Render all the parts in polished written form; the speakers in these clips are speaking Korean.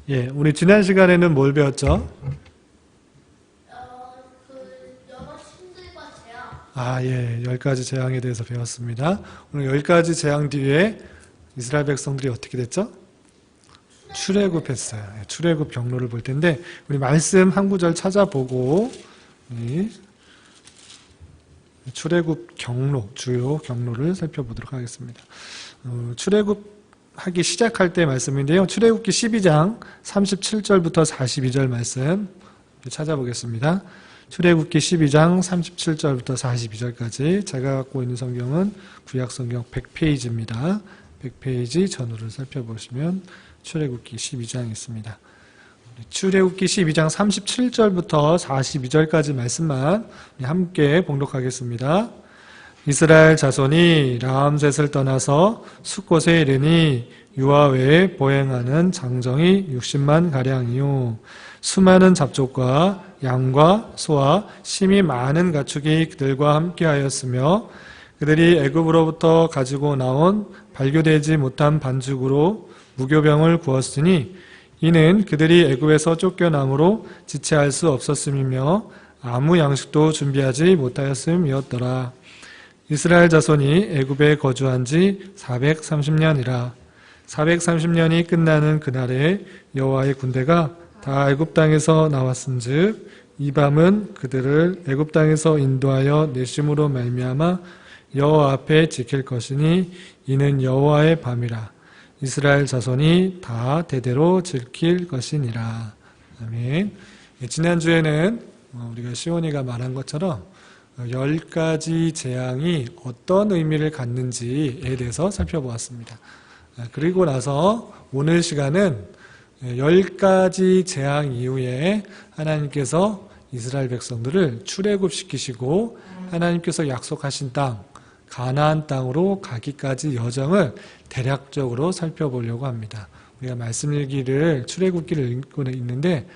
예, 우리 지난 시간에는 뭘 배웠죠? 여러 신들과 재앙. 아, 예, 10가지 재앙에 대해서 배웠습니다. 오늘 10가지 재앙 뒤에 이스라엘 백성들이 어떻게 됐죠? 출애굽했어요. 예, 출애굽 경로를 볼 텐데 우리 말씀 한 구절 찾아보고 이 출애굽 경로, 주요 경로를 살펴보도록 하겠습니다. 출애굽하기 시작할 때 말씀인데요. 출애굽기 12장 37절부터 42절 말씀 찾아보겠습니다. 출애굽기 12장 37절부터 42절까지 제가 갖고 있는 성경은 구약성경 100페이지입니다. 100페이지 전후를 살펴보시면 출애굽기 12장이 있습니다. 출애굽기 12장 37절부터 42절까지 말씀만 함께 봉독하겠습니다. 이스라엘 자손이 라암셋을 떠나서 숫곳에 이르니 유아 외에 보행하는 장정이 60만 가량이요 수많은 잡족과 양과 소와 심히 많은 가축이 그들과 함께하였으며 그들이 애굽으로부터 가지고 나온 발교되지 못한 반죽으로 무교병을 구웠으니 이는 그들이 애굽에서 쫓겨남으로 지체할 수 없었음이며 아무 양식도 준비하지 못하였음이었더라. 이스라엘 자손이 애굽에 거주한 지 430년이라. 430년이 끝나는 그날에 여호와의 군대가 다 애굽 땅에서 나왔은즉 이 밤은 그들을 애굽 땅에서 인도하여 내심으로 말미암아 여호와 앞에 지킬 것이니 이는 여호와의 밤이라. 이스라엘 자손이 다 대대로 지킬 것이니라. 아멘. 지난주에는 우리가 시온이가 말한 것처럼 10가지 재앙이 어떤 의미를 갖는지에 대해서 살펴보았습니다. 그리고 나서 오늘 시간은 10가지 재앙 이후에 하나님께서 이스라엘 백성들을 출애굽시키시고 하나님께서 약속하신 땅 가나안 땅으로 가기까지 여정을 대략적으로 살펴보려고 합니다. 우리가 말씀 일기를 출애굽기를 읽고 있는데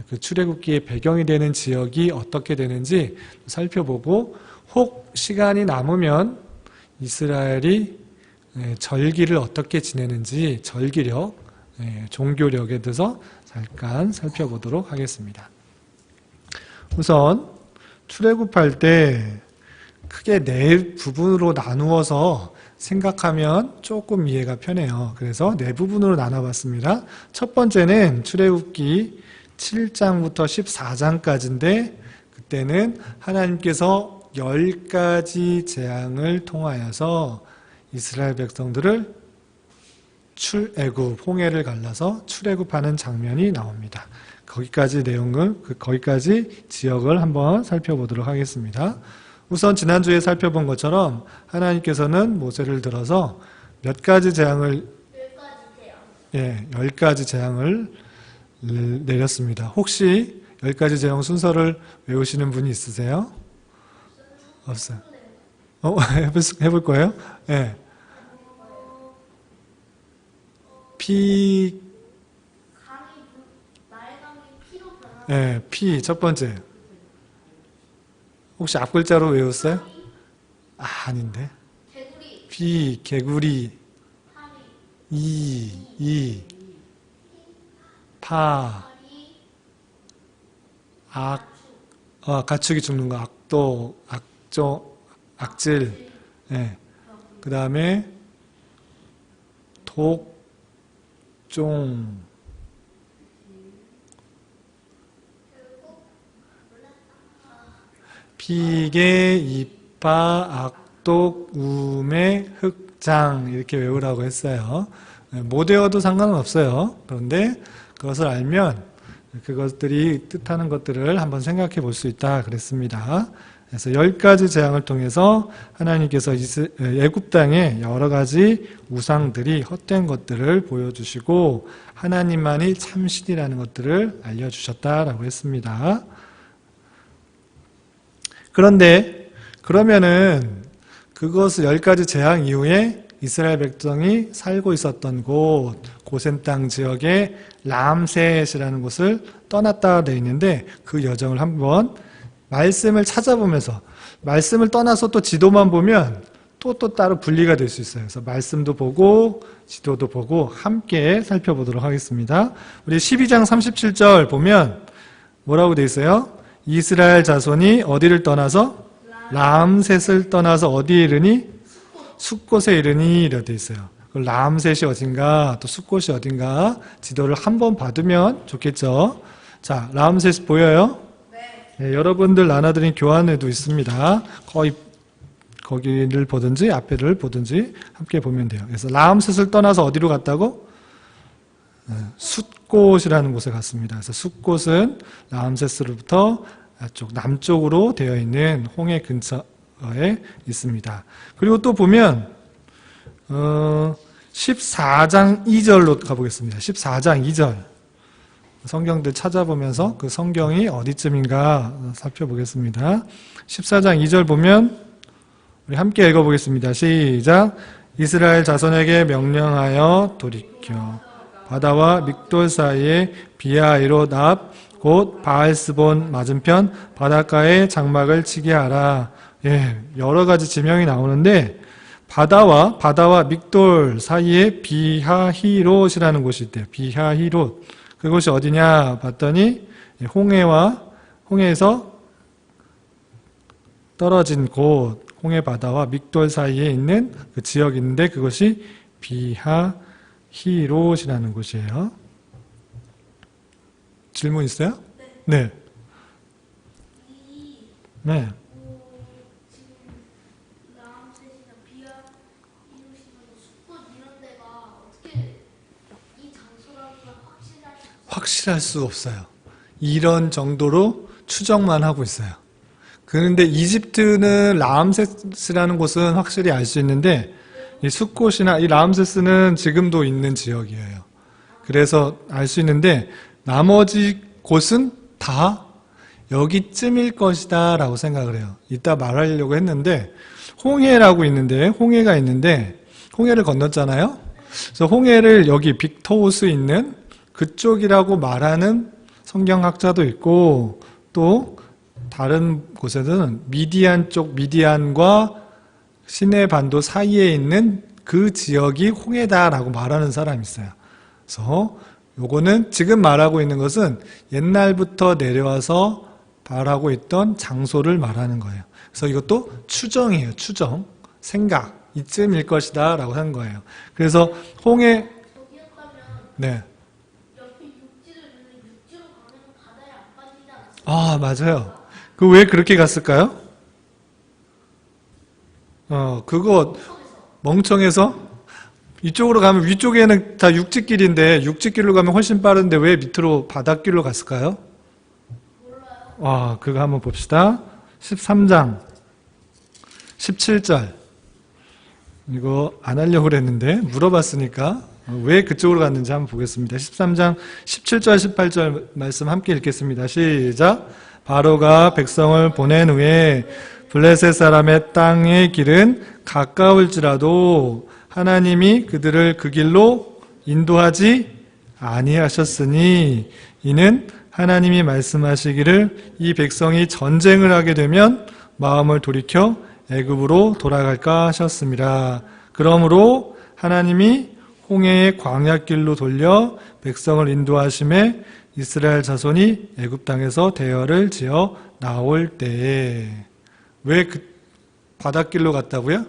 그 출애굽기의 배경이 되는 지역이 어떻게 되는지 살펴보고 혹 시간이 남으면 이스라엘이 절기를 어떻게 지내는지 절기력, 종교력에 대해서 잠깐 살펴보도록 하겠습니다. 우선 출애굽할 때 크게 네 부분으로 나누어서 생각하면 조금 이해가 편해요. 그래서 네 부분으로 나눠봤습니다. 첫 번째는 출애굽기 7장부터 14장까지인데 그때는 하나님께서 10가지 재앙을 통하여서 이스라엘 백성들을 출애굽, 홍해를 갈라서 출애굽하는 장면이 나옵니다. 거기까지 내용을, 거기까지 지역을 한번 살펴보도록 하겠습니다. 우선 지난주에 살펴본 것처럼 하나님께서는 모세를 들어서 몇 가지 재앙을 10가지 재앙을 내렸습니다. 혹시 10가지 재앙 순서를 외우시는 분이 있으세요? 없어요. 해볼 거예요? 네. 피 첫 번째. 혹시 앞글자로 외웠어요? 아닌데. 개구리. 파. 가축이 죽는 거. 악질. 그 다음에 독종. 피개, 이파, 악독, 우매, 흑장 이렇게 외우라고 했어요. 못 외워도 상관은 없어요. 그런데 그것을 알면 그것들이 뜻하는 것들을 한번 생각해 볼 수 있다 그랬습니다. 그래서 10가지 재앙을 통해서 하나님께서 애굽 땅에 여러 가지 우상들이 헛된 것들을 보여주시고 하나님만이 참신이라는 것들을 알려주셨다라고 했습니다. 그런데 그러면은 그것을 10가지 재앙 이후에 이스라엘 백성이 살고 있었던 곳 고센 땅 지역의 람셋이라는 곳을 떠났다 되어 있는데 그 여정을 한번 말씀을 찾아보면서 말씀을 떠나서 또 지도만 보면 또 따로 분리가 될 수 있어요. 그래서 말씀도 보고 지도도 보고 함께 살펴보도록 하겠습니다. 우리 12장 37절 보면 뭐라고 되어 있어요? 이스라엘 자손이 어디를 떠나서? 람셋을 떠나서 어디에 이르니? 숫곳에 이르니 이렇게 되어 있어요. 람셋이 어딘가 또 숫곳이 어딘가 지도를 한번 받으면 좋겠죠. 자, 람셋 보여요? 네, 여러분들 나눠드린 교환에도 있습니다. 거의 거기를 보든지 앞에를 보든지 함께 보면 돼요. 그래서 람셋을 떠나서 어디로 갔다고? 숫곳이라는 곳에 갔습니다. 그래서 숫곳은 람셋으로부터 쪽 남쪽으로 되어 있는 홍해 근처에 있습니다. 그리고 또 보면 14장 2절로 가보겠습니다. 14장 2절 성경들 찾아보면서 그 성경이 어디쯤인가 살펴보겠습니다. 14장 2절 보면 우리 함께 읽어보겠습니다. 시작. 이스라엘 자손에게 명령하여 돌이켜 바다와 믹돌 사이에 비하이롯 앞 곧 바알스본 맞은편 바닷가에 장막을 치게 하라. 예, 여러 가지 지명이 나오는데 바다와 믹돌 사이에 비하히롯이라는 곳이 있대요. 비하히롯. 그곳이 어디냐 봤더니 홍해에서 떨어진 곳, 홍해 바다와 믹돌 사이에 있는 그 지역이 있는데 그것이 비하히롯이라는 곳이에요. 질문 있어요? 네. 네. 지금 람셋이나 비하히롯이나 숫곳 이런 데가 어떻게 이 장소라기가 확실할 수 없어요. 이런 정도로 추정만 하고 있어요. 그런데 이집트는 람세스라는 곳은 확실히 알 수 있는데 이 숫곳이나 이 람세스는 지금도 있는 지역이에요. 그래서 알 수 있는데 나머지 곳은 다 여기쯤일 것이다 라고 생각을 해요. 이따 말하려고 했는데 홍해라고 있는데 홍해가 있는데 홍해를 건넜잖아요. 그래서 홍해를 여기 빅토우스 있는 그쪽이라고 말하는 성경학자도 있고 또 다른 곳에서는 미디안 쪽 미디안과 시내 반도 사이에 있는 그 지역이 홍해다라고 말하는 사람이 있어요. 그래서 요거는 지금 말하고 있는 것은 옛날부터 내려와서 말하고 있던 장소를 말하는 거예요. 그래서 이것도 추정이에요. 추정, 생각, 이쯤일 것이다 라고 한 거예요. 그래서 홍해 네. 옆에 육지로 가면 바다에 안 빠지지 않았어요? 아, 맞아요. 그 왜 그렇게 갔을까요? 그거 멍청해서 이쪽으로 가면 위쪽에는 다 육지길인데 육지길로 가면 훨씬 빠른데 왜 밑으로 바닷길로 갔을까요? 그거 한번 봅시다. 13장 17절 이거 안 하려고 그랬는데 물어봤으니까 왜 그쪽으로 갔는지 한번 보겠습니다. 13장 17절 18절 말씀 함께 읽겠습니다. 시작. 바로가 백성을 보낸 후에 블레셋 사람의 땅의 길은 가까울지라도 하나님이 그들을 그 길로 인도하지 아니하셨으니 이는 하나님이 말씀하시기를 이 백성이 전쟁을 하게 되면 마음을 돌이켜 애굽으로 돌아갈까 하셨습니다. 그러므로 하나님이 홍해의 광야길로 돌려 백성을 인도하심에 이스라엘 자손이 애굽 땅에서 대열을 지어 나올 때에 왜 그 바닷길로 갔다고요?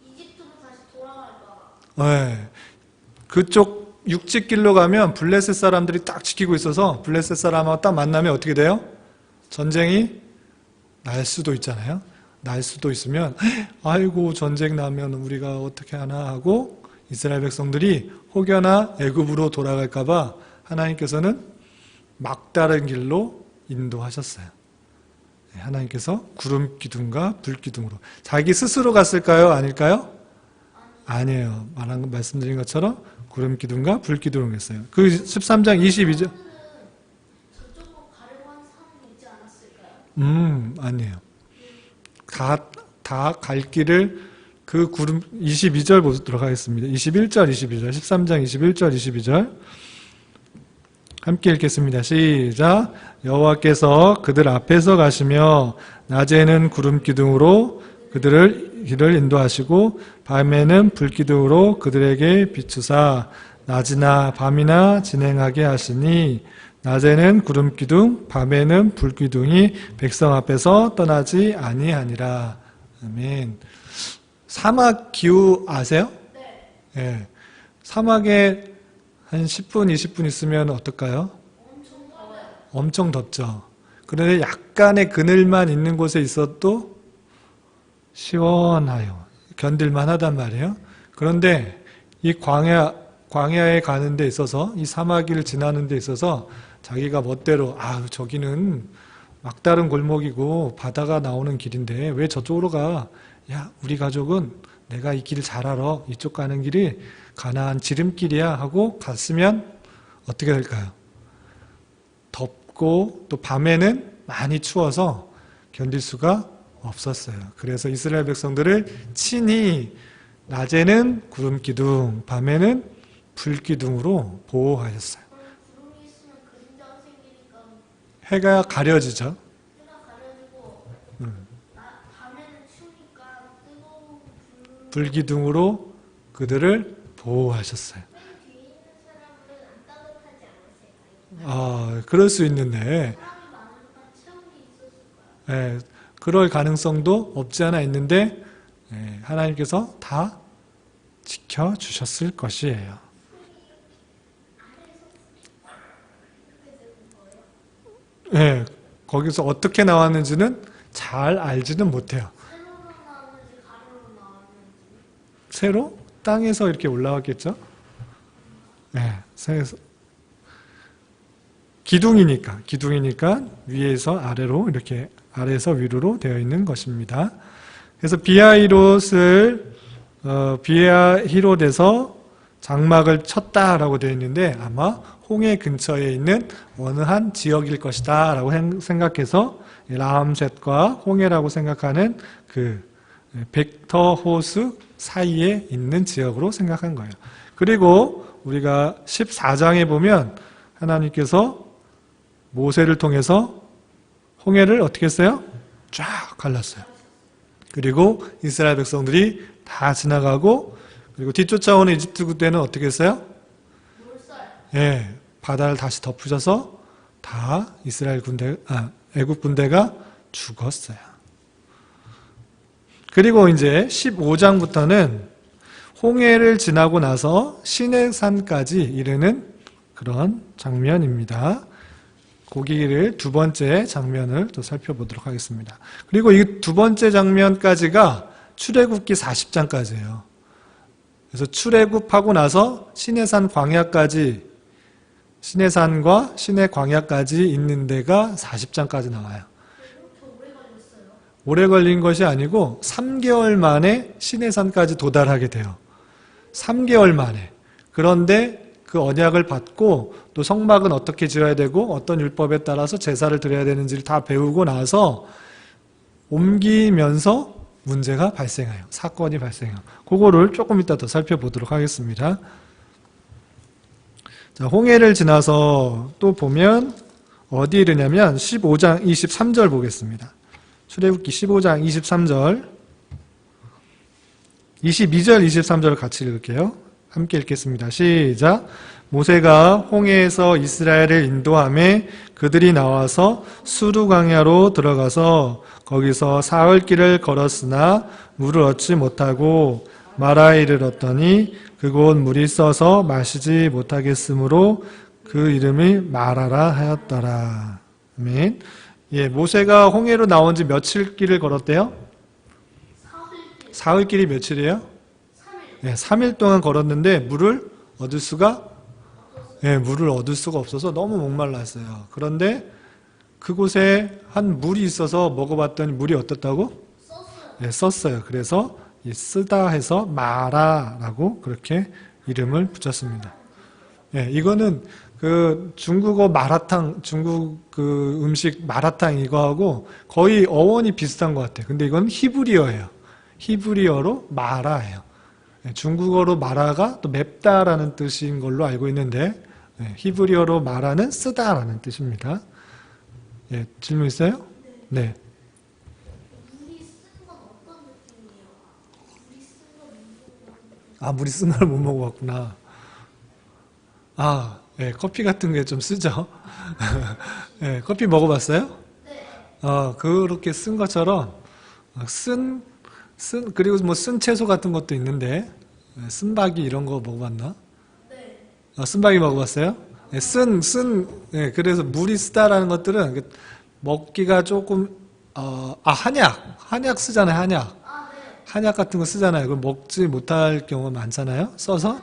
이집트로 다시 돌아갈까? 네. 그쪽 육지길로 가면 블레셋 사람들이 딱 지키고 있어서 블레셋 사람하고 딱 만나면 어떻게 돼요? 전쟁이 날 수도 있잖아요. 날 수도 있으면 아이고 전쟁 나면 우리가 어떻게 하나 하고 이스라엘 백성들이 혹여나 애굽으로 돌아갈까 봐 하나님께서는 막다른 길로 인도하셨어요. 하나님께서 구름 기둥과 불 기둥으로 자기 스스로 갔을까요? 아닐까요? 아니에요. 말씀드린 것처럼 구름 기둥과 불 기둥으로 했어요. 그 13장 22절 저쪽으로 가려고 하는 사람이 있지 않았을까요? 아니에요. 다 갈 길을 그 구름 22절 보도록 하겠습니다. 21절 22절 13장 21절 22절 함께 읽겠습니다. 시작. 여호와께서 그들 앞에서 가시며 낮에는 구름 기둥으로 그들을 길을 인도하시고 밤에는 불기둥으로 그들에게 비추사 낮이나 밤이나 진행하게 하시니 낮에는 구름기둥 밤에는 불기둥이 백성 앞에서 떠나지 아니하니라. 아멘. 사막 기후 아세요? 예. 사막에 한 10분, 20분 있으면 어떨까요? 엄청 덥죠. 그런데 약간의 그늘만 있는 곳에 있어도 시원해요. 견딜만 하단 말이에요. 그런데 이 광야에 가는 데 있어서, 이 사마귀를 지나는 데 있어서 자기가 멋대로, 저기는 막다른 골목이고 바다가 나오는 길인데 왜 저쪽으로 가? 야, 우리 가족은 내가 이 길을 잘 알아. 이쪽 가는 길이 가나안 지름길이야 하고 갔으면 어떻게 될까요? 덥고 또 밤에는 많이 추워서 견딜 수가 없었어요. 그래서 이스라엘 백성들을 친히 낮에는 구름기둥, 밤에는 불기둥으로 보호하셨어요. 구름이 있으면 그림자가 생기니까 해가 가려지죠. 해가 가려지고 밤에는 추우니까 뜨거운 불기둥으로 그들을 보호하셨어요. 맨 뒤에 있는 사람은 안 따뜻하지 않았을까요? 그럴 수 있는데, 사람이 많으니까 체온이 있었을 거야. 그럴 가능성도 없지 않아 있는데, 하나님께서 다 지켜주셨을 것이에요. 거기서 어떻게 나왔는지는 잘 알지는 못해요. 세로로 나왔는지 가로로 나왔는지. 새로 땅에서 이렇게 올라왔겠죠? 기둥이니까 위에서 아래로 이렇게 아래에서 위로 되어 있는 것입니다. 그래서 비하히롯에서 장막을 쳤다라고 되어 있는데 아마 홍해 근처에 있는 어느 한 지역일 것이다 라고 생각해서 라암셋과 홍해라고 생각하는 그 벡터 호수 사이에 있는 지역으로 생각한 거예요. 그리고 우리가 14장에 보면 하나님께서 모세를 통해서 홍해를 어떻게 했어요? 쫙 갈랐어요. 그리고 이스라엘 백성들이 다 지나가고 그리고 뒤쫓아오는 이집트 군대는 어떻게 했어요? 바다를 다시 덮으셔서 다 애국 군대가 죽었어요. 그리고 이제 15장부터는 홍해를 지나고 나서 시내산까지 이르는 그런 장면입니다. 거기를 두 번째 장면을 또 살펴보도록 하겠습니다. 그리고 이 두 번째 장면까지가 출애굽기 40장까지예요. 그래서 출애굽하고 나서 시내산과 시내 광야까지 있는 데가 40장까지 나와요. 오래 걸린 것이 아니고 3개월 만에 시내산까지 도달하게 돼요. 3개월 만에. 그런데 그 언약을 받고 또 성막은 어떻게 지어야 되고 어떤 율법에 따라서 제사를 드려야 되는지를 다 배우고 나서 옮기면서 문제가 발생해요. 사건이 발생해요. 그거를 조금 이따 더 살펴보도록 하겠습니다. 자, 홍해를 지나서 또 보면 어디 이르냐면 15장 23절 보겠습니다. 출애굽기 15장 23절 22절 23절 같이 읽을게요. 함께 읽겠습니다. 시작. 모세가 홍해에서 이스라엘을 인도하매 그들이 나와서 수르 광야로 들어가서 거기서 사흘 길을 걸었으나 물을 얻지 못하고 마라에 이르렀더니 그곳 물이 써서 마시지 못하겠으므로 그 이름이 마라라 하였더라. 아멘. 모세가 홍해로 나온 지 며칠 길을 걸었대요? 사흘 길이 며칠이에요? 3일 동안 걸었는데 물을 얻을 수가 없어서 너무 목말랐어요. 그런데 그곳에 한 물이 있어서 먹어봤더니 물이 어떻다고? 썼어요. 그래서 쓰다 해서 마라라고 그렇게 이름을 붙였습니다. 이거는 그 중국어 마라탕, 중국 그 음식 마라탕 이거하고 거의 어원이 비슷한 것 같아요. 근데 이건 히브리어예요. 히브리어로 마라예요. 중국어로 마라가 또 맵다라는 뜻인 걸로 알고 있는데 히브리어로 마라는 쓰다라는 뜻입니다. 질문 있어요? 네. 물이 쓴 건 어떤 아, 물이 쓴 걸 못 먹어봤구나. 아, 예, 커피 같은 게 좀 쓰죠. 예, 커피 먹어봤어요? 그렇게 쓴 것처럼 그리고 뭐 쓴 채소 같은 것도 있는데 쓴바기 이런 거 먹어봤나? 쓴바기 먹어봤어요? 예, 예, 그래서 물이 쓰다라는 것들은 먹기가 조금 한약 쓰잖아요. 한약 같은 거 쓰잖아요. 그걸 먹지 못할 경우가 많잖아요. 써서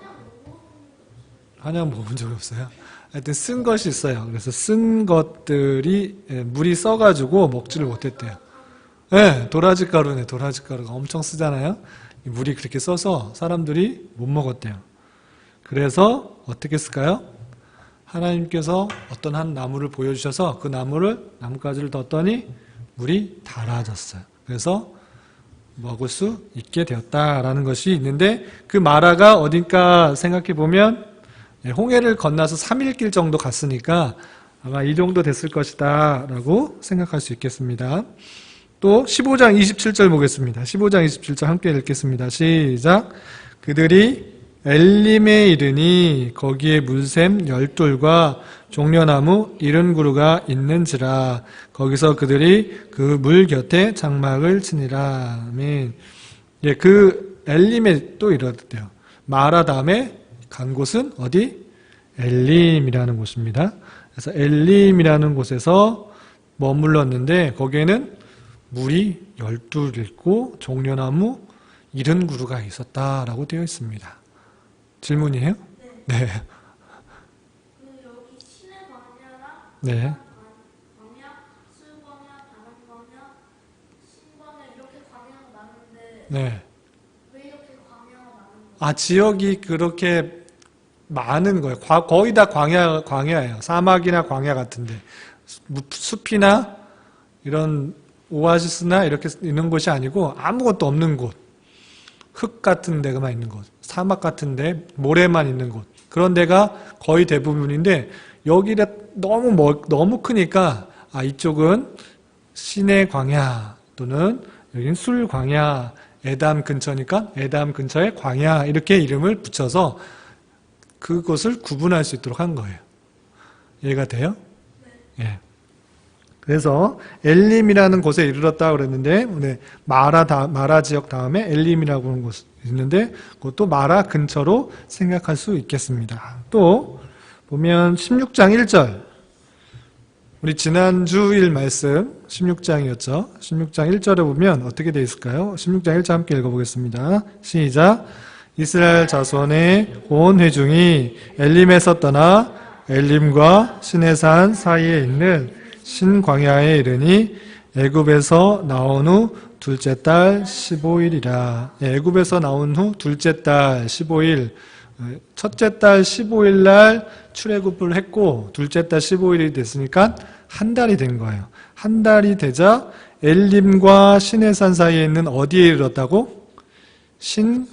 한약 먹어본 적이 없어요. 하여튼 쓴 것이 있어요. 그래서 쓴 것들이 물이 써가지고 먹지를 못했대요. 네, 도라지 가루네. 도라지 가루가 엄청 쓰잖아요. 물이 그렇게 써서 사람들이 못 먹었대요. 그래서 어떻게 했을까요? 하나님께서 어떤 한 나무를 보여주셔서 그 나뭇가지를 뒀더니 물이 달아졌어요. 그래서 먹을 수 있게 되었다라는 것이 있는데, 그 마라가 어딘가 생각해 보면 홍해를 건너서 3일 길 정도 갔으니까 아마 이 정도 됐을 것이다 라고 생각할 수 있겠습니다. 또 15장 27절 보겠습니다. 15장 27절 함께 읽겠습니다. 시작. 그들이 엘림에 이르니 거기에 물샘 12돌과 종려나무 70그루가 있는지라. 거기서 그들이 그 물 곁에 장막을 치니라. 아멘. 예, 그 엘림에 또 이르렀대요. 마라 다음에 간 곳은 어디? 엘림이라는 곳입니다. 그래서 엘림이라는 곳에서 머물렀는데 거기에는 물이 12 있고 종려나무 70그루가 있었다라고 되어 있습니다. 질문이에요? 네. 여기 신의 광야랑 네. 광야, 술광야, 다람광야, 신광야 이렇게 광야가 많은데 네. 왜 이렇게 광야가 많은 거예요? 아, 지역이 그렇게 많은 거예요. 거의 다 광야예요. 사막이나 광야 같은데. 숲이나 이런 오아시스나 이렇게 있는 곳이 아니고 아무것도 없는 곳. 흙 같은 데가만 있는 곳. 사막 같은 데, 모래만 있는 곳. 그런 데가 거의 대부분인데, 여기가 너무 크니까, 이쪽은 신의 광야, 또는 여기는 술 광야, 에담 근처니까 에담 근처의 광야, 이렇게 이름을 붙여서 그곳을 구분할 수 있도록 한 거예요. 이해가 돼요? 예. 그래서 엘림이라는 곳에 이르렀다고 그랬는데, 마라 지역 다음에 엘림이라고 하는 곳이 있는데, 그것도 마라 근처로 생각할 수 있겠습니다. 또 보면 16장 1절, 우리 지난주일 말씀 16장이었죠. 16장 1절에 보면 어떻게 되어 있을까요? 16장 1절 함께 읽어보겠습니다. 시작. 이스라엘 자손의 온 회중이 엘림에서 떠나 엘림과 시내산 사이에 있는 신광야에 이르니 애굽에서 나온 후 둘째 달 15일이라. 애굽에서 나온 후 둘째 달 15일, 첫째 달 15일 날 출애굽을 했고 둘째 달 15일이 됐으니까 한 달이 된 거예요. 한 달이 되자 엘림과 시내산 사이에 있는 어디에 이르렀다고? 신광야,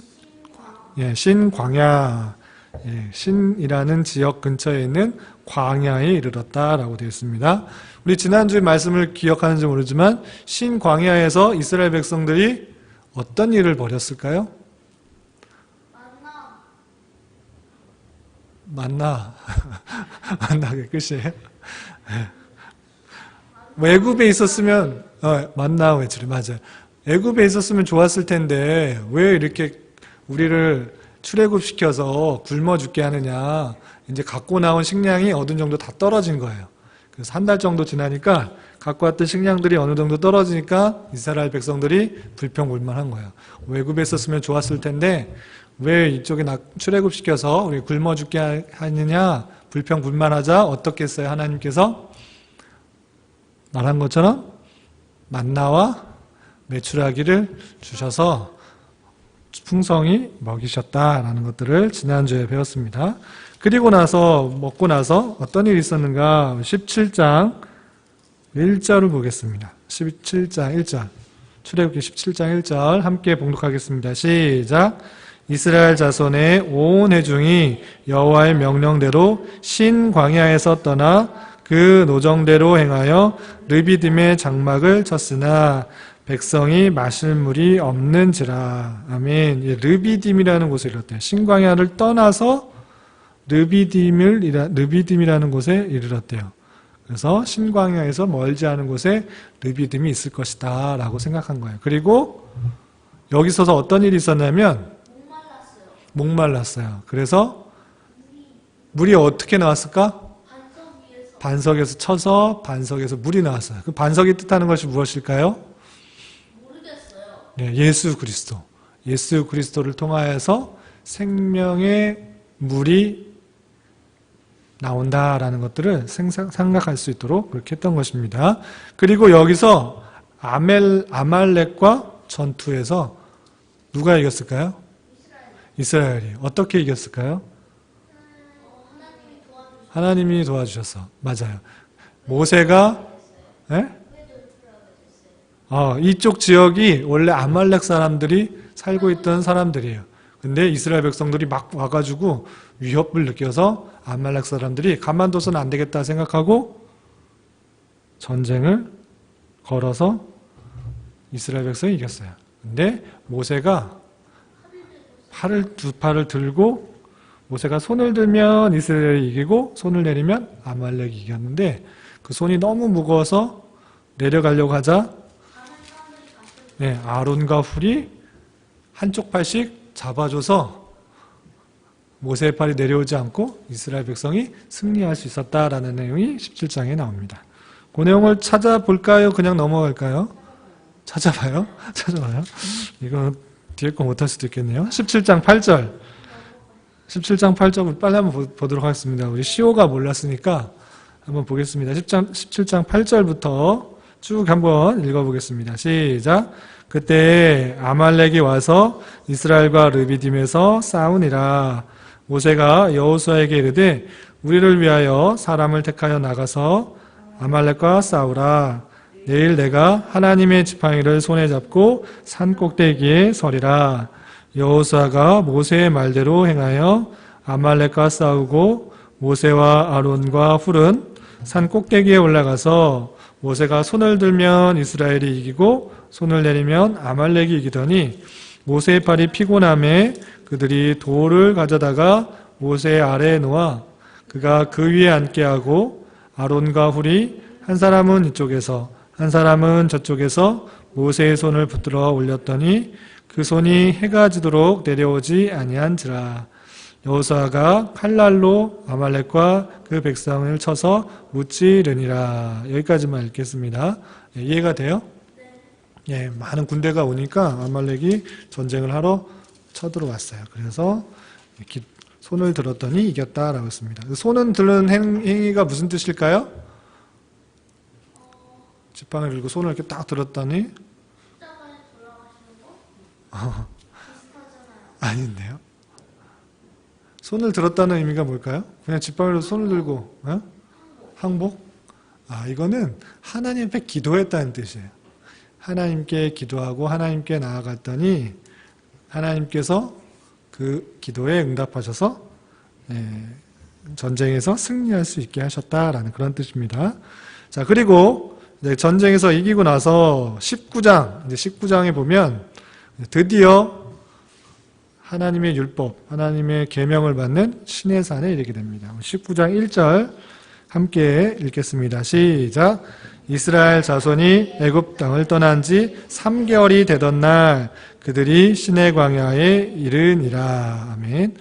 신이라는 지역 근처에 있는 광야에 이르렀다라고 되어 있습니다. 우리 지난주에 말씀을 기억하는지 모르지만 신광야에서 이스라엘 백성들이 어떤 일을 벌였을까요? 만나게 끝이에요. 애굽에 있었으면 만나 외치래. 맞아요. 애굽에 있었으면 좋았을 텐데 왜 이렇게 우리를 출애굽시켜서 굶어 죽게 하느냐. 이제 갖고 나온 식량이 어느 정도 다 떨어진 거예요. 그래서 한 달 정도 지나니까 갖고 왔던 식량들이 어느 정도 떨어지니까 이스라엘 백성들이 불평불만한 거예요. 외국에 있었으면 좋았을 텐데 왜 이쪽에 출애굽시켜서 우리 굶어 죽게 하느냐. 불평불만하자 어떻게 했어요? 하나님께서 말한 것처럼 만나와 메추라기를 주셔서 풍성히 먹이셨다라는 것들을 지난주에 배웠습니다. 그리고 나서 먹고 나서 어떤 일이 있었는가? 17장 1절을 보겠습니다. 17장 1절. 출애굽기 17장 1절 함께 봉독하겠습니다. 시작. 이스라엘 자손의 온 회중이 여호와의 명령대로 신광야에서 떠나 그 노정대로 행하여 르비딤의 장막을 쳤으나 백성이 마실 물이 없는지라. 아멘. 르비딤이라는 곳에 이르렀대요. 신광야를 떠나서 르비딤이라는 곳에 이르렀대요. 그래서 신광야에서 멀지 않은 곳에 르비딤이 있을 것이다 라고 생각한 거예요. 그리고 여기 서서 어떤 일이 있었냐면 목말랐어요. 그래서 물이 어떻게 나왔을까? 반석에서 쳐서 반석에서 물이 나왔어요. 그 반석이 뜻하는 것이 무엇일까요? 모르겠어요. 네, 예수 그리스도. 예수 그리스도를 통하여서 생명의 물이 나온다라는 것들을 생각할 수 있도록 그렇게 했던 것입니다. 그리고 여기서 아말렉과 전투에서 누가 이겼을까요? 이스라엘이. 어떻게 이겼을까요? 하나님이 도와주셨어. 맞아요. 모세가 이쪽 지역이 원래 아말렉 사람들이 살고 있던 사람들이에요. 근데 이스라엘 백성들이 막 와가지고 위협을 느껴서 아말렉 사람들이 가만둬서는 안 되겠다 생각하고 전쟁을 걸어서 이스라엘 백성이 이겼어요. 근데 모세가 두 팔을 들고 모세가 손을 들면 이스라엘이 이기고 손을 내리면 아말렉이 이겼는데 그 손이 너무 무거워서 내려가려고 하자 아론과 훌이 한쪽 팔씩 잡아줘서 모세의 팔이 내려오지 않고 이스라엘 백성이 승리할 수 있었다라는 내용이 17장에 나옵니다. 그 내용을 찾아볼까요? 그냥 넘어갈까요? 찾아봐요? 이거 뒤에 거 못할 수도 있겠네요. 17장 8절. 17장 8절을 빨리 한번 보도록 하겠습니다. 우리 시호가 몰랐으니까 한번 보겠습니다. 17장 8절부터 쭉 한번 읽어보겠습니다. 시작. 그때 아말렉이 와서 이스라엘과 르비딤에서 싸우니라. 모세가 여호수아에게 이르되 우리를 위하여 사람을 택하여 나가서 아말렉과 싸우라. 내일 내가 하나님의 지팡이를 손에 잡고 산 꼭대기에 서리라. 여호수아가 모세의 말대로 행하여 아말렉과 싸우고 모세와 아론과 훌은 산 꼭대기에 올라가서 모세가 손을 들면 이스라엘이 이기고 손을 내리면 아말렉이 이기더니 모세의 팔이 피곤함에 그들이 돌을 가져다가 모세의 아래에 놓아 그가 그 위에 앉게 하고 아론과 훌이 한 사람은 이쪽에서 한 사람은 저쪽에서 모세의 손을 붙들어 올렸더니 그 손이 해가 지도록 내려오지 아니한지라. 여호수아가 칼날로 아말렉과 그 백성을 쳐서 무찌르니라. 여기까지만 읽겠습니다. 이해가 돼요? 네. 많은 군대가 오니까 아말렉이 전쟁을 하러 쳐들어왔어요. 그래서 손을 들었더니 이겼다라고 했습니다. 손은 드는 행위가 무슨 뜻일까요? 지팡이를 들고 손을 이렇게 딱 들었더니 아닌데요? 손을 들었다는 의미가 뭘까요? 그냥 지팡이로 손을 들고 항복? 이거는 하나님 앞에 기도했다는 뜻이에요. 하나님께 기도하고 하나님께 나아갔더니 하나님께서 그 기도에 응답하셔서 전쟁에서 승리할 수 있게 하셨다라는 그런 뜻입니다. 자, 그리고 전쟁에서 이기고 나서 19장에 보면 드디어 하나님의 율법, 하나님의 계명을 받는 시내산에 이르게 됩니다. 19장 1절 함께 읽겠습니다. 시작. 이스라엘 자손이 애굽 땅을 떠난 지 3개월이 되던 날 그들이 시내 광야에 이르니라. 아멘.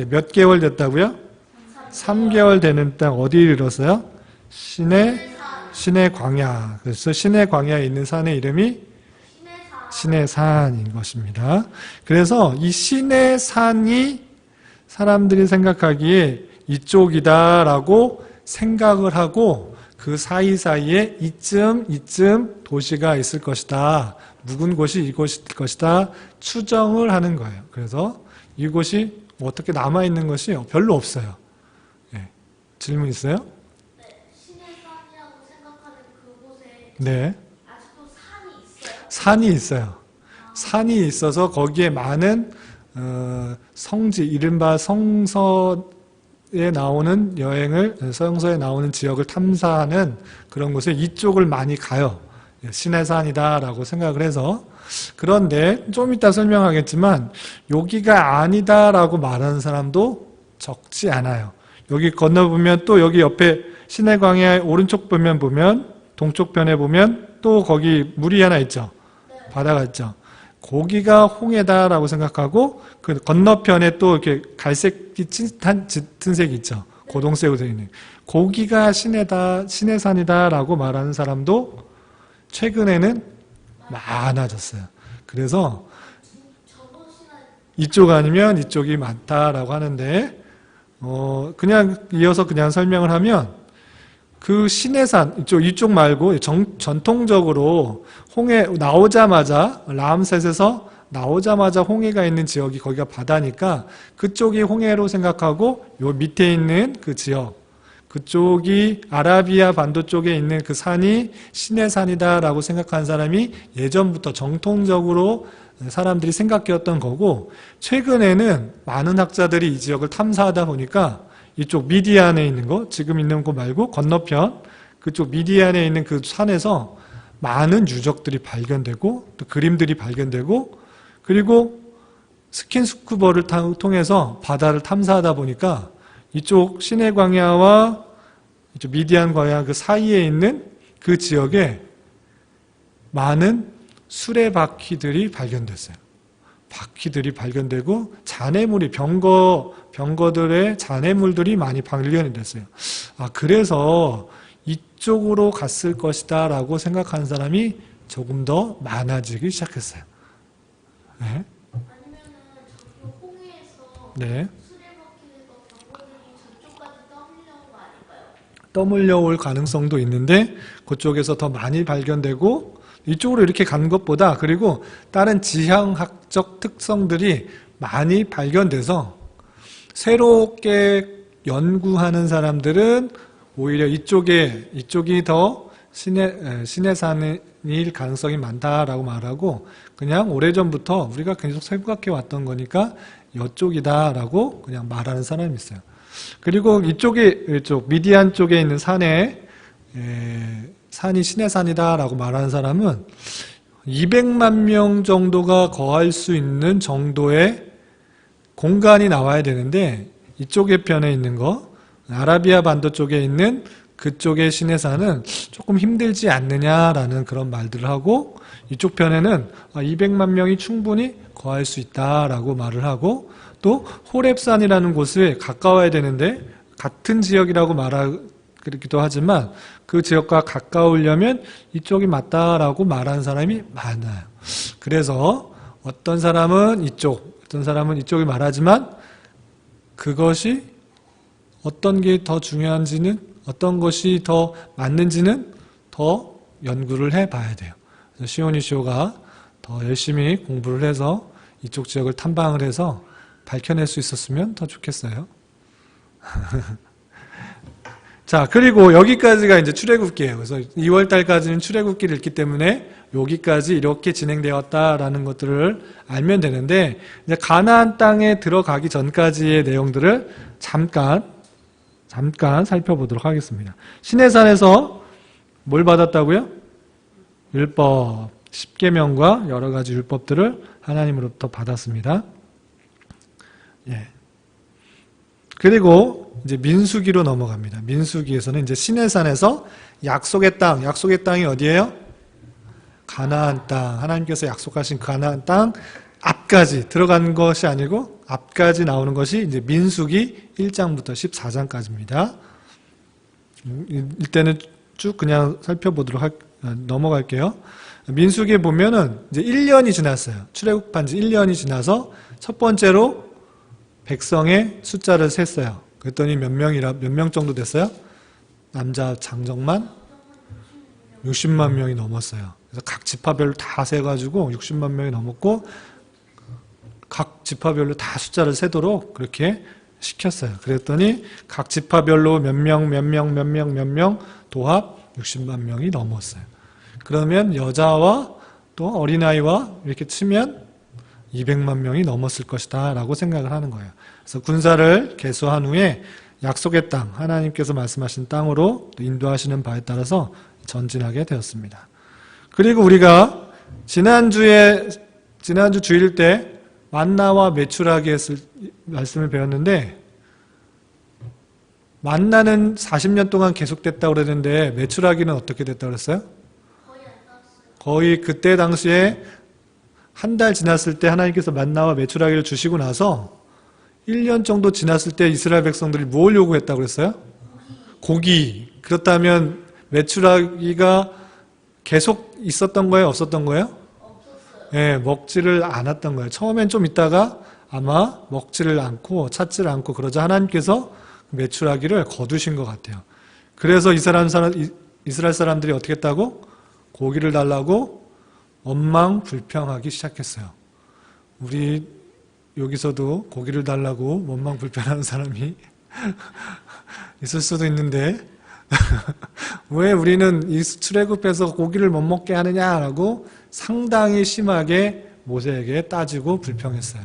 몇 개월 됐다고요? 3개월 되는 땅 어디에 이르렀어요? 시내 광야. 그래서 시내 광야에 있는 산의 이름이 시내산인 것입니다. 그래서 이 시내산이 사람들이 생각하기에 이쪽이다라고 생각을 하고 그 사이사이에 이쯤 도시가 있을 것이다. 묵은 곳이 이곳일 것이다. 추정을 하는 거예요. 그래서 이곳이 어떻게 남아있는 것이 별로 없어요. 질문 있어요? 시내산이라고 생각하는 그곳에 네. 아직도 산이 있어요. 산이 있어요. 산이 있어서 거기에 많은 성지, 이른바 성서에 나오는 성서에 나오는 지역을 탐사하는 그런 곳에 이쪽을 많이 가요. 신의 산이다라고 생각을 해서, 그런데 좀 이따 설명하겠지만 여기가 아니다라고 말하는 사람도 적지 않아요. 여기 건너보면 또 여기 옆에 신의 광야 오른쪽 벽면 보면, 동쪽 편에 보면 또 거기 물이 하나 있죠. 바다가 있죠. 거기가 홍해다라고 생각하고, 그 건너편에 또 이렇게 갈색이 짙은 색이 있죠. 고동색으로 되어 있는. 거기가 신의 산이다라고 말하는 사람도 최근에는 많아졌어요. 그래서 이쪽 아니면 이쪽이 많다라고 하는데, 그냥 이어서 그냥 설명을 하면, 그 신해산, 이쪽 말고 전통적으로 홍해 나오자마자, 라암셋에서 나오자마자 홍해가 있는 지역이 거기가 바다니까 그쪽이 홍해로 생각하고, 요 밑에 있는 그 지역, 그쪽이 아라비아 반도 쪽에 있는 그 산이 신의 산이다라고 생각한 사람이 예전부터 정통적으로 사람들이 생각해왔던 거고, 최근에는 많은 학자들이 이 지역을 탐사하다 보니까 이쪽 미디안에 있는 거, 지금 있는 거 말고 건너편 그쪽 미디안에 있는 그 산에서 많은 유적들이 발견되고 또 그림들이 발견되고, 그리고 스킨스쿠버를 통해서 바다를 탐사하다 보니까 이쪽 시내 광야와 이쪽 미디안 광야 그 사이에 있는 그 지역에 많은 수레바퀴들이 발견됐어요. 바퀴들이 발견되고 잔해물이 병거들의 잔해물들이 많이 발견이 됐어요. 그래서 이쪽으로 갔을 것이다 라고 생각하는 사람이 조금 더 많아지기 시작했어요. 네. 아니면은 저기 홍해에서 네. 수레바퀴에서 병거들이 저쪽까지 떠밀려온 거 아닐까요? 떠밀려올 가능성도 있는데 그쪽에서 더 많이 발견되고, 이쪽으로 이렇게 간 것보다, 그리고 다른 지형학적 특성들이 많이 발견돼서 새롭게 연구하는 사람들은 오히려 이쪽이 더 신의 산일 가능성이 많다라고 말하고, 그냥 오래전부터 우리가 계속 생각해 왔던 거니까 이쪽이다라고 그냥 말하는 사람이 있어요. 그리고 이쪽 미디안 쪽에 있는 산이 신의 산이다라고 말하는 사람은 200만 명 정도가 거할 수 있는 정도의 공간이 나와야 되는데, 이쪽에 편에 있는 거, 아라비아 반도 쪽에 있는 그쪽의 신의 산은 조금 힘들지 않느냐라는 그런 말들을 하고, 이쪽 편에는 200만 명이 충분히 거할 수 있다라고 말을 하고, 또 호렙산이라는 곳에 가까워야 되는데 같은 지역이라고 말하기도 하지만 그 지역과 가까우려면 이쪽이 맞다라고 말하는 사람이 많아요. 그래서 어떤 사람은 어떤 사람은 이쪽이 말하지만, 그것이 어떤 게 더 중요한지는, 어떤 것이 더 맞는지는 더 연구를 해봐야 돼요. 그래서 시오니시오가 더 열심히 공부를 해서 이쪽 지역을 탐방을 해서 밝혀낼 수 있었으면 더 좋겠어요. 자, 그리고 여기까지가 이제 출애굽기예요. 그래서 2월 달까지는 출애굽기를 읽기 때문에 여기까지 이렇게 진행되었다라는 것들을 알면 되는데, 이제 가나안 땅에 들어가기 전까지의 내용들을 잠깐 살펴보도록 하겠습니다. 시내산에서 뭘 받았다고요? 율법, 십계명과 여러 가지 율법들을 하나님으로부터 받았습니다. 예. 그리고 이제 민수기로 넘어갑니다. 민수기에서는 이제 시내산에서 약속의 땅이 어디예요? 가나안 땅. 하나님께서 약속하신 가나안 땅 앞까지 들어간 것이 아니고 앞까지 나오는 것이 이제 민수기 1장부터 14장까지입니다. 이때는 쭉 그냥 넘어갈게요. 민수기에 보면은 이제 1년이 지났어요. 출애굽한 지 1년이 지나서 첫 번째로 백성의 숫자를 셌어요. 그랬더니 몇 명 정도 됐어요? 남자 장정만 60만 명이 넘었어요. 그래서 각 지파별로 다 세가지고 60만 명이 넘었고, 각 지파별로 다 숫자를 세도록 그렇게 시켰어요. 그랬더니 각 지파별로 몇 명 도합 60만 명이 넘었어요. 그러면 여자와 또 어린아이와 이렇게 치면 200만 명이 넘었을 것이다 라고 생각을 하는 거예요. 그래서 군사를 개수한 후에 약속의 땅, 하나님께서 말씀하신 땅으로 인도하시는 바에 따라서 전진하게 되었습니다. 그리고 우리가 지난주 주일 때 만나와 메추라기 했을 말씀을 배웠는데, 만나는 40년 동안 계속됐다고 그랬는데 메추라기는 어떻게 됐다고 그랬어요? 거의 안 나왔어요. 거의 그때 당시에 한 달 지났을 때 하나님께서 만나와 메추라기를 주시고 나서 1년 정도 지났을 때 이스라엘 백성들이 뭘 요구했다고 그랬어요? 고기. 그렇다면 메추라기가 계속 있었던 거예요? 없었던 거예요? 없었어요. 예, 먹지를 않았던 거예요. 처음엔 좀 있다가 아마 먹지를 않고 찾지를 않고 그러자 하나님께서 메추라기를 거두신 것 같아요. 그래서 이스라엘 사람들이 어떻게 했다고? 고기를 달라고 원망 불평하기 시작했어요. 우리 여기서도 고기를 달라고 원망 불평하는 사람이 있을 수도 있는데 왜 우리는 이 출애굽해서 고기를 못 먹게 하느냐라고 상당히 심하게 모세에게 따지고 불평했어요.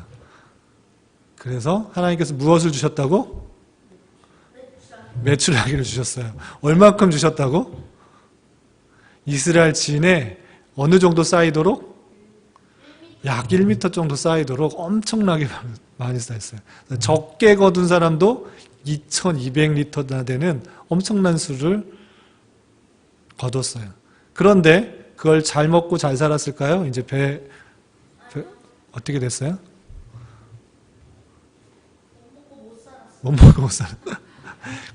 그래서 하나님께서 무엇을 주셨다고? 메추라기를 주셨어요. 얼마큼 주셨다고? 이스라엘 진에 어느 정도 쌓이도록? 약 1m 정도 쌓이도록 엄청나게 많이 쌓였어요. 적게 거둔 사람도 2200리터나 되는 엄청난 수를 거뒀어요. 그런데 그걸 잘 먹고 잘 살았을까요? 이제 배 어떻게 됐어요? 못 먹고 못 살았어요.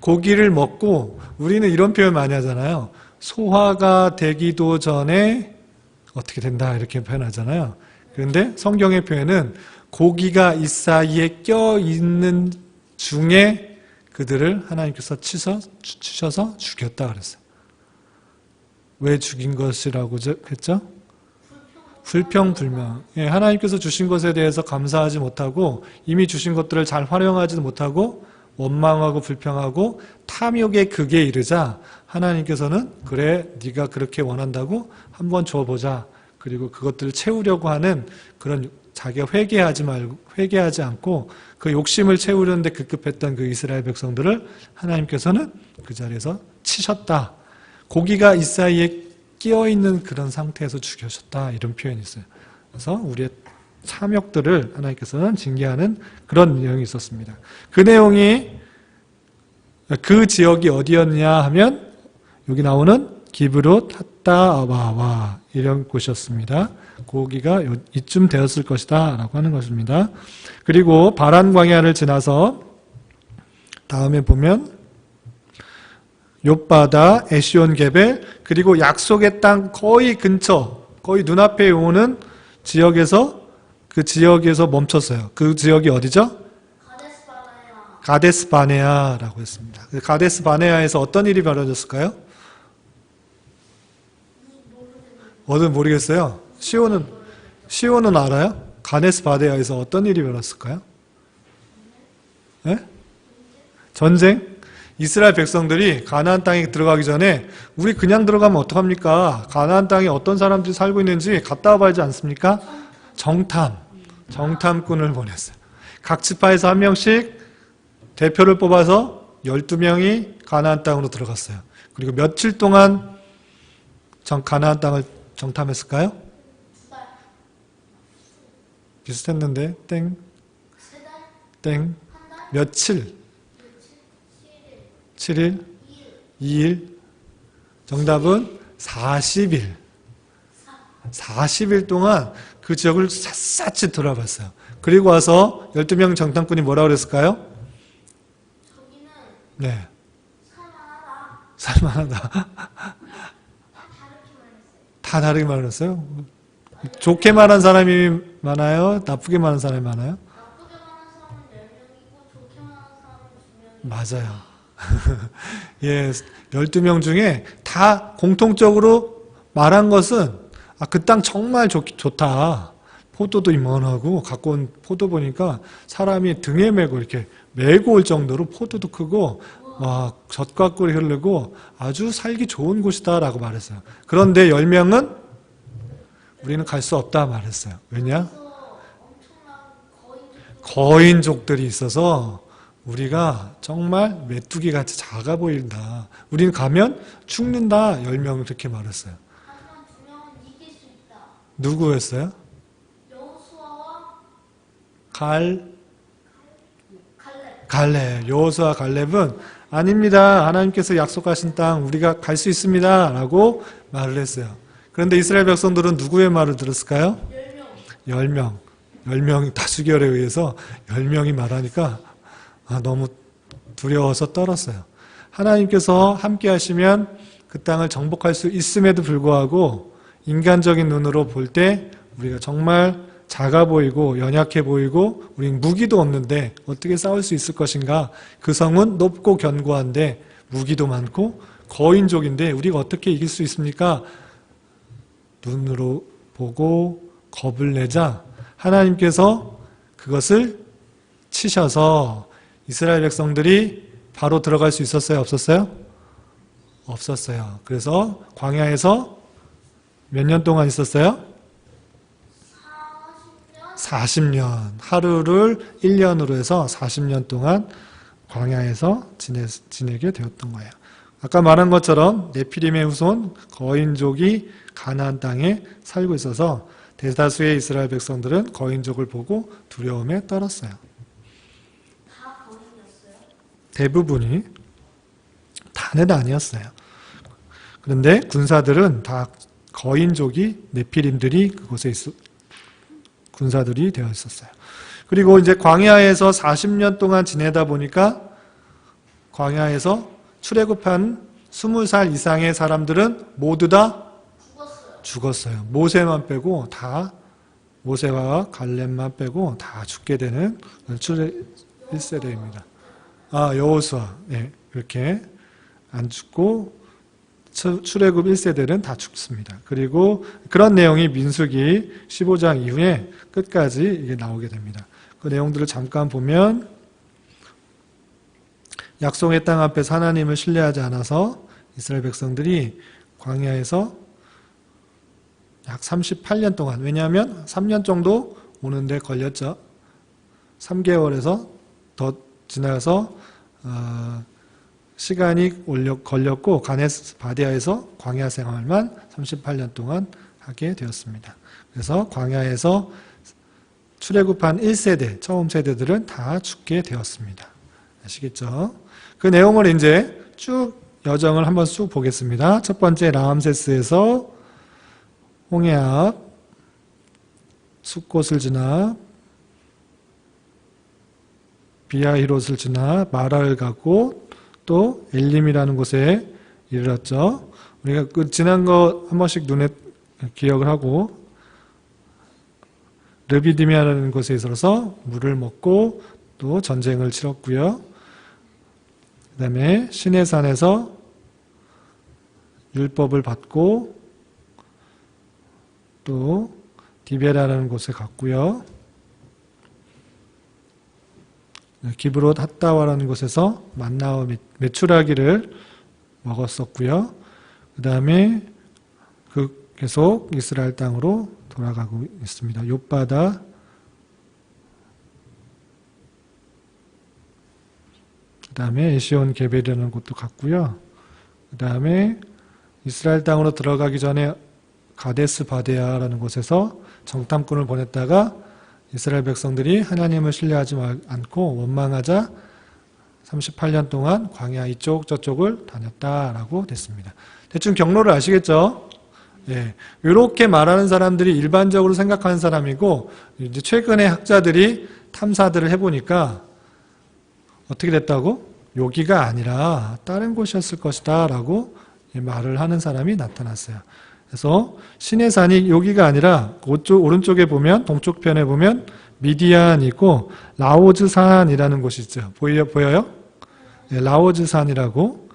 고기를 먹고 우리는 이런 표현 많이 하잖아요. 소화가 되기도 전에 어떻게 된다 이렇게 표현하잖아요. 그런데 성경의 표현은 고기가 이 사이에 껴있는 중에 그들을 하나님께서 치셔서 죽였다 그랬어요. 왜 죽인 것이라고 했죠? 불평불명. 예, 하나님께서 주신 것에 대해서 감사하지 못하고 이미 주신 것들을 잘 활용하지 못하고 원망하고 불평하고 탐욕의 극에 이르자 하나님께서는 그래 네가 그렇게 원한다고 한번 줘보자. 그리고 그것들을 채우려고 하는 그런 자기가 회개하지 않고 그 욕심을 채우려는데 급급했던 그 이스라엘 백성들을 하나님께서는 그 자리에서 치셨다. 고기가 이 사이에 끼어있는 그런 상태에서 죽여셨다. 이런 표현이 있어요. 그래서 우리의 탐욕들을 하나님께서는 징계하는 그런 내용이 있었습니다. 그 내용이 그 지역이 어디였냐 하면 여기 나오는 기브롯 핫다와와 이런 곳이었습니다. 고기가 이쯤 되었을 것이다 라고 하는 것입니다. 그리고 바란 광야를 지나서 다음에 보면 욥바다, 에시온 게벨, 그리고 약속의 땅 거의 근처, 거의 눈앞에 오는 지역에서 그 지역에서 멈췄어요. 그 지역이 어디죠? 가데스 바네아라고 했습니다. 가데스 바네아에서 어떤 일이 벌어졌을까요? 어든 모르겠어요. 시온은 알아요? 가데스 바네아에서 어떤 일이 벌어졌을까요? 네? 전쟁? 이스라엘 백성들이 가나안 땅에 들어가기 전에 우리 그냥 들어가면 어떡합니까? 가나안 땅에 어떤 사람들이 살고 있는지 갔다 와봐야지 않습니까? 정탐꾼을 보냈어요. 각 지파에서 한 명씩 대표를 뽑아서 12명이 가나안 땅으로 들어갔어요. 그리고 며칠 동안 가나안 땅을 정탐했을까요? 비슷했는데 땡 며칠? 7일? 2일? 정답은 40일. 40일 동안 그 지역을 샅샅이 돌아봤어요. 그리고 와서 12명 정탐꾼이 뭐라고 그랬을까요? 저기는 네. 살만하다. 살만하다. 다 다르게 말했어요. 다 다르게 말했어요? 좋게 말한 사람이 많아요? 나쁘게 말한 사람이 많아요? 나쁘게 말하는 사람은 10명이고 좋게 말하는 사람은 2명. 맞아요. 예, 12명 중에 다 공통적으로 말한 것은 그 땅 정말 좋다. 포도도 이만하고 갖고 온 포도 보니까 사람이 등에 메고 이렇게 메고 올 정도로 포도도 크고 막 젖과 꿀이 흐르고 아주 살기 좋은 곳이다 라고 말했어요. 그런데 10명은 우리는 갈 수 없다 말했어요. 왜냐? 엄청난 거인족들이 있어서 우리가 정말 메뚜기 같이 작아 보인다. 우리는 가면 죽는다. 10명 그렇게 말했어요. 하지만 2명은 누구였어요? 여호수아와 갈렙. 갈렙. 여호수아 갈렙은 아닙니다. 하나님께서 약속하신 땅 우리가 갈 수 있습니다. 라고 말을 했어요. 그런데 이스라엘 백성들은 누구의 말을 들었을까요? 10명. 10명이 다수결에 의해서 10명이 말하니까 너무 두려워서 떨었어요. 하나님께서 함께 하시면 그 땅을 정복할 수 있음에도 불구하고 인간적인 눈으로 볼 때 우리가 정말 작아 보이고 연약해 보이고 우린 무기도 없는데 어떻게 싸울 수 있을 것인가? 그 성은 높고 견고한데 무기도 많고 거인족인데 우리가 어떻게 이길 수 있습니까? 눈으로 보고 겁을 내자 하나님께서 그것을 치셔서 이스라엘 백성들이 바로 들어갈 수 있었어요? 없었어요? 없었어요. 그래서 광야에서 몇 년 동안 있었어요? 40년. 하루를 1년으로 해서 40년 동안 광야에서 지내게 되었던 거예요. 아까 말한 것처럼 네피림의 후손 거인족이 가나안 땅에 살고 있어서 대다수의 이스라엘 백성들은 거인족을 보고 두려움에 떨었어요. 다 거인이었어요? 대부분이. 다는 아니었어요. 그런데 군사들은 다 거인족이 네피림들이 그곳에 군사들이 되어 있었어요. 그리고 이제 광야에서 40년 동안 지내다 보니까 광야에서 출애굽한 20살 이상의 사람들은 모두 다 죽었어요. 모세만 빼고 다 모세와 갈렙만 빼고 다 죽게 되는 출애 1세대입니다. 여호수아. 네, 이렇게 안 죽고 출애굽 1세대는 다 죽습니다. 그리고 그런 내용이 민수기 15장 이후에 끝까지 이게 나오게 됩니다. 그 내용들을 잠깐 보면 약속의 땅 앞에서 하나님을 신뢰하지 않아서 이스라엘 백성들이 광야에서 약 38년 동안, 왜냐하면 3년 정도 오는데 걸렸죠. 3개월에서 더 지나서 시간이 걸렸고 가네스 바디아에서 광야 생활만 38년 동안 하게 되었습니다. 그래서 광야에서 출애굽한 1세대, 처음 세대들은 다 죽게 되었습니다. 아시겠죠? 그 내용을 이제 쭉 여정을 한번 쭉 보겠습니다. 첫 번째 라암세스에서 홍해 앞 숫곳을 지나 비아히롯을 지나 마라를 가고 또 엘림이라는 곳에 이르렀죠. 우리가 그 지난 거 한 번씩 눈에 기억을 하고 르비디미아라는 곳에 있어서 물을 먹고 또 전쟁을 치렀고요. 그 다음에 시내산에서 율법을 받고 또 디베라라는 곳에 갔고요. 기브롯 핫다와라는 곳에서 만나와 메추라기를 먹었었고요. 그 다음에 계속 이스라엘 땅으로 돌아가고 있습니다. 욥바다, 그 다음에 에시온 게벨이라는 곳도 갔고요. 그 다음에 이스라엘 땅으로 들어가기 전에 가데스 바데아라는 곳에서 정탐꾼을 보냈다가 이스라엘 백성들이 하나님을 신뢰하지 않고 원망하자 38년 동안 광야 이쪽 저쪽을 다녔다라고 됐습니다. 대충 경로를 아시겠죠? 예, 이렇게 말하는 사람들이 일반적으로 생각하는 사람이고 이제 최근에 학자들이 탐사들을 해보니까 어떻게 됐다고? 여기가 아니라 다른 곳이었을 것이다 라고 말을 하는 사람이 나타났어요. 그래서 시내산이 여기가 아니라 오른쪽에 보면 동쪽 편에 보면 미디안이고 라오즈산이라는 곳이 있죠. 보여요? 네, 라오즈산이라고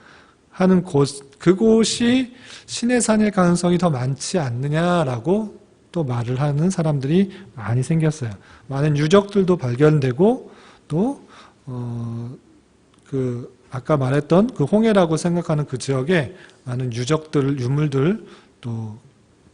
하는 곳, 그곳이 시내산일 가능성이 더 많지 않느냐라고 또 말을 하는 사람들이 많이 생겼어요. 많은 유적들도 발견되고 또 아까 말했던 그 홍해라고 생각하는 그 지역에 많은 유적들, 유물들 또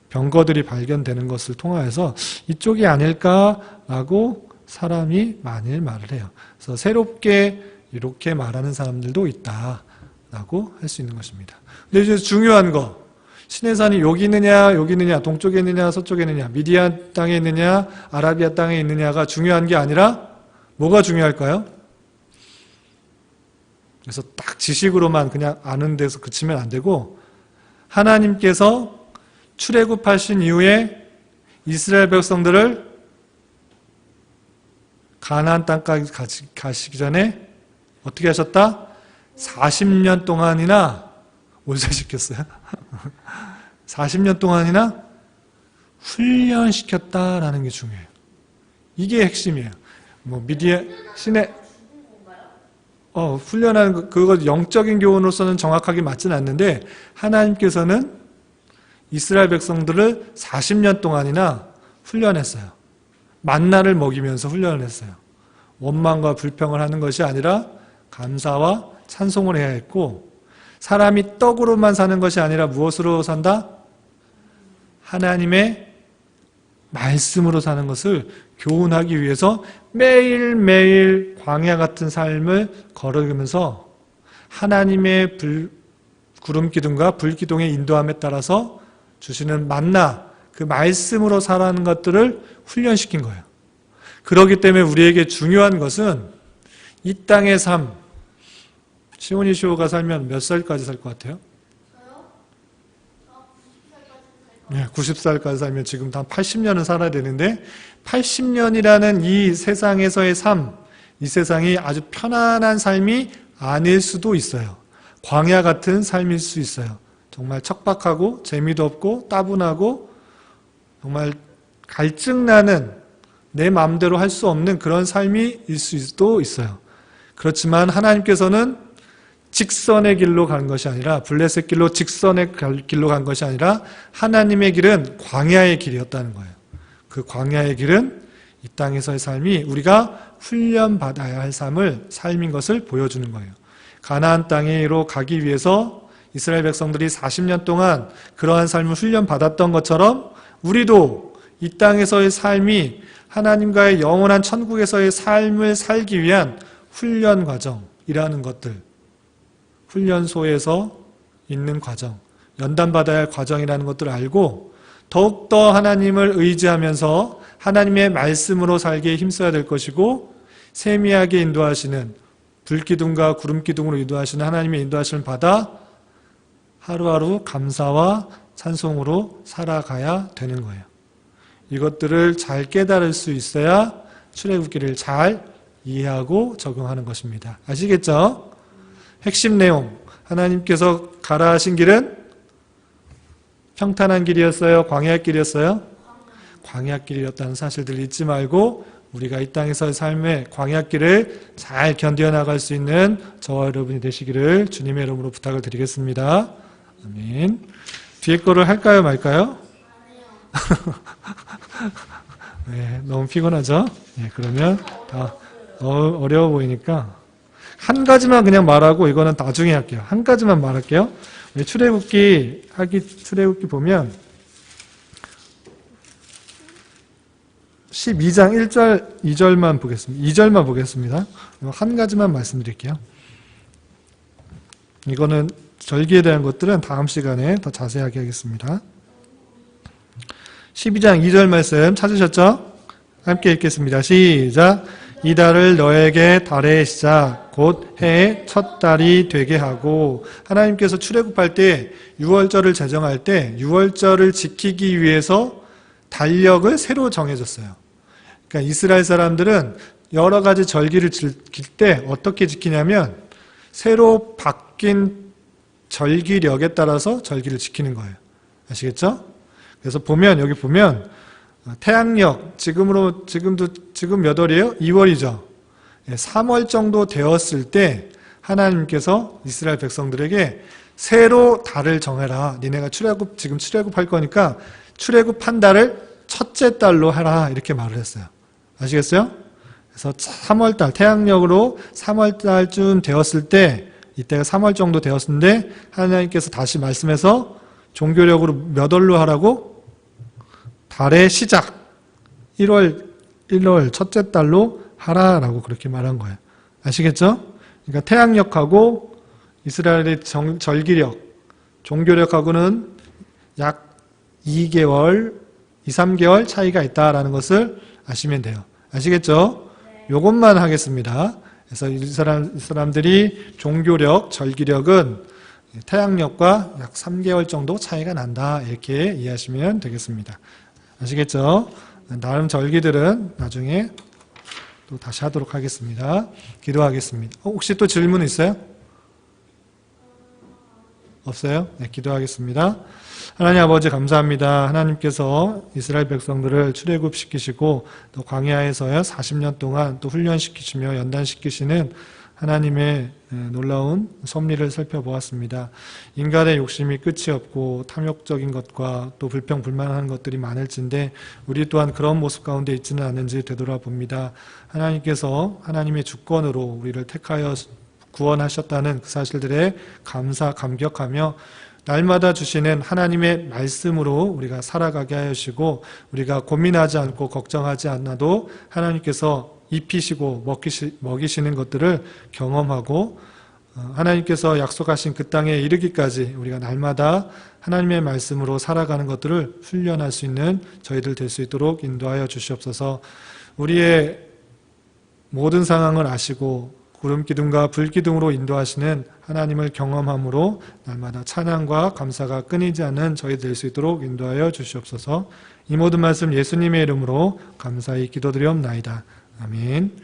병거들이 발견되는 것을 통하여서 이쪽이 아닐까라고 사람이 많이 말을 해요. 그래서 새롭게 이렇게 말하는 사람들도 있다라고 할 수 있는 것입니다. 근데 이제 중요한 거, 시내산이 여기 있느냐, 여기 있느냐, 동쪽에 있느냐, 서쪽에 있느냐, 미디안 땅에 있느냐, 아라비아 땅에 있느냐가 중요한 게 아니라 뭐가 중요할까요? 그래서 딱 지식으로만 그냥 아는 데서 그치면 안 되고 하나님께서 출애굽하신 이후에 이스라엘 백성들을 가나안 땅까지 가시기 전에 어떻게 하셨다? 40년 동안이나 올세시켰어요. 40년 동안이나 훈련시켰다라는 게 중요해요. 이게 핵심이에요. 뭐 미디안 시내 훈련하는 그거 영적인 교훈으로서는 정확하게 맞지는 않는데 하나님께서는 이스라엘 백성들을 40년 동안이나 훈련했어요. 만나를 먹이면서 훈련을 했어요. 원망과 불평을 하는 것이 아니라 감사와 찬송을 해야 했고 사람이 떡으로만 사는 것이 아니라 무엇으로 산다? 하나님의 말씀으로 사는 것을 교훈하기 위해서 매일매일 광야 같은 삶을 걸어가면서 하나님의 구름기둥과 불기둥의 인도함에 따라서 주시는 만나, 그 말씀으로 살아가는 것들을 훈련시킨 거예요. 그렇기 때문에 우리에게 중요한 것은 이 땅의 삶, 시온이 시호가 살면 몇 살까지 살 것 같아요? 저요? 저 90살까지 네, 90살까지 살면 지금 한 80년은 살아야 되는데 80년이라는 이 세상에서의 삶, 이 세상이 아주 편안한 삶이 아닐 수도 있어요. 광야 같은 삶일 수 있어요. 정말 척박하고 재미도 없고 따분하고 정말 갈증나는 내 마음대로 할 수 없는 그런 삶일 수도 있어요. 그렇지만 하나님께서는 직선의 길로 간 것이 아니라 블레셋 길로 직선의 길로 간 것이 아니라 하나님의 길은 광야의 길이었다는 거예요. 그 광야의 길은 이 땅에서의 삶이 우리가 훈련받아야 할 삶인 것을 보여주는 거예요. 가나안 땅으로 가기 위해서 이스라엘 백성들이 40년 동안 그러한 삶을 훈련받았던 것처럼 우리도 이 땅에서의 삶이 하나님과의 영원한 천국에서의 삶을 살기 위한 훈련 과정이라는 것들, 훈련소에서 있는 과정, 연단받아야 할 과정이라는 것들을 알고 더욱더 하나님을 의지하면서 하나님의 말씀으로 살기에 힘써야 될 것이고 세미하게 인도하시는 불기둥과 구름기둥으로 인도하시는 하나님의 인도하심을 받아 하루하루 감사와 찬송으로 살아가야 되는 거예요. 이것들을 잘 깨달을 수 있어야 출애굽기를 잘 이해하고 적용하는 것입니다. 아시겠죠? 핵심 내용, 하나님께서 가라 하신 길은 평탄한 길이었어요? 광야의 길이었어요? 광야의 길이었다는 사실들을 잊지 말고 우리가 이 땅에서의 삶의 광야의 길을 잘 견뎌나갈 수 있는 저와 여러분이 되시기를 주님의 이름으로 부탁을 드리겠습니다. 아멘. 뒤에 거를 할까요 말까요? 네, 너무 피곤하죠? 네, 그러면 다 어려워 보이니까 한 가지만 그냥 말하고 이거는 나중에 할게요. 한 가지만 말할게요. 출애굽기 보면 12장 1절, 2절만 보겠습니다. 2절만 보겠습니다. 한 가지만 말씀드릴게요. 이거는 절기에 대한 것들은 다음 시간에 더 자세하게 하겠습니다. 12장 2절 말씀 찾으셨죠? 함께 읽겠습니다. 시작. 이 달을 너에게 달의 시작 곧 해의 첫 달이 되게 하고 하나님께서 출애굽할 때 6월절을 제정할 때 6월절을 지키기 위해서 달력을 새로 정해줬어요. 그러니까 이스라엘 사람들은 여러 가지 절기를 지킬 때 어떻게 지키냐면 새로 바뀐 절기력에 따라서 절기를 지키는 거예요. 아시겠죠? 그래서 여기 보면 태양력 지금 몇 월이에요? 2월이죠. 3월 정도 되었을 때 하나님께서 이스라엘 백성들에게 새로 달을 정해라. 니네가 지금 출애굽할 거니까 출애굽한 달을 첫째 달로 하라. 이렇게 말을 했어요. 아시겠어요? 그래서 3월달 태양력으로 3월달쯤 되었을 때 이때가 3월 정도 되었는데 하나님께서 다시 말씀해서 종교력으로 몇 월로 하라고? 달의 시작 1월 첫째 달로 하라라고 그렇게 말한 거예요. 아시겠죠? 그러니까 태양력하고 이스라엘의 절기력, 종교력하고는 약 2개월, 2, 3개월 차이가 있다라는 것을 아시면 돼요. 아시겠죠? 요것만 하겠습니다. 그래서 이 사람들이 종교력, 절기력은 태양력과 약 3개월 정도 차이가 난다. 이렇게 이해하시면 되겠습니다. 아시겠죠? 다른 절기들은 나중에 또 다시 하도록 하겠습니다. 기도하겠습니다. 혹시 또 질문 있어요? 없어요? 네, 기도하겠습니다. 하나님 아버지 감사합니다. 하나님께서 이스라엘 백성들을 출애굽시키시고 또 광야에서요 40년 동안 또 훈련시키시며 연단시키시는 하나님의 놀라운 섭리를 살펴보았습니다. 인간의 욕심이 끝이 없고 탐욕적인 것과 또 불평불만하는 것들이 많을진데 우리 또한 그런 모습 가운데 있지는 않은지 되돌아봅니다. 하나님께서 하나님의 주권으로 우리를 택하여 구원하셨다는 그 사실들에 감격하며 날마다 주시는 하나님의 말씀으로 우리가 살아가게 하시고 우리가 고민하지 않고 걱정하지 않아도 하나님께서 입히시고 먹이시는 것들을 경험하고 하나님께서 약속하신 그 땅에 이르기까지 우리가 날마다 하나님의 말씀으로 살아가는 것들을 훈련할 수 있는 저희들 될 수 있도록 인도하여 주시옵소서. 우리의 모든 상황을 아시고 구름 기둥과 불 기둥으로 인도하시는 하나님을 경험함으로 날마다 찬양과 감사가 끊이지 않는 저희 될 수 있도록 인도하여 주시옵소서. 이 모든 말씀 예수님의 이름으로 감사히 기도드리옵나이다. 아멘.